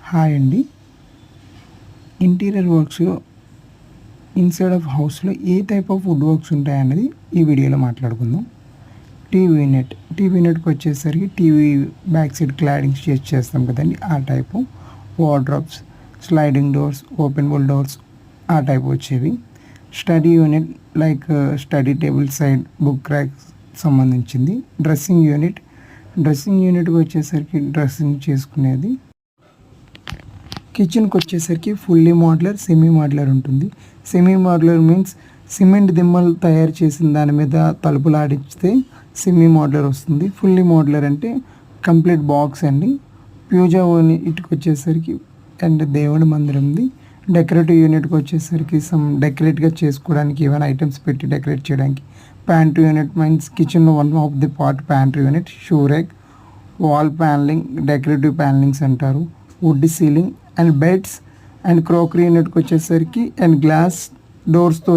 Hi అండి. Interior వర్క్స్‌లో inside of హౌస్‌లో ఏ type of wood works ఉంటాయన్నది ఈ వీడియోలో మాట్లాడుకుందాం. టీవీ యూనిట్‌కి వచ్చేసరికి టీవీ బ్యాక్ సైడ్ క్లాడింగ్స్ చేస్తాం కదండీ! ఆ type. Wardrobes, sliding doors, open bull doors ఆ టైప్ వచ్చేవి. Study unit like study table side book racks సంబంధించింది. డ్రెస్సింగ్ యూనిట్‌కి వచ్చేసరికి డ్రెస్సింగ్ చేసుకునేది. కిచెన్కి వచ్చేసరికి ఫుల్లీ మోడ్యులర్, సెమీ మోడ్యులర్ ఉంటుంది. సెమీ మోడ్యులర్ మీన్స్ సిమెంట్ దిమ్మలు తయారు చేసిన దాని మీద తలుపులు ఆడిస్తే సెమీ మోడ్యులర్ వస్తుంది. ఫుల్లీ మోడ్యులర్ అంటే కంప్లీట్ బాక్స్ అండి. పూజా యూనిట్కి వచ్చేసరికి అండ్ దేవుడి మందిరంది. డెకరేటివ్ యూనిట్కి వచ్చేసరికి డెకరేట్గా చేసుకోవడానికి ఏమైనా ఐటమ్స్ పెట్టి డెకరేట్ చేయడానికి. ప్యాంట్రీ యూనిట్ మీన్స్ కిచెన్లో one of the part pantry unit. Shoe rack, wall panelling, decorative panellings అంటారు. Wood ceiling and beds and crockery యూనిట్కి వచ్చేసరికి అండ్ గ్లాస్ డోర్స్తో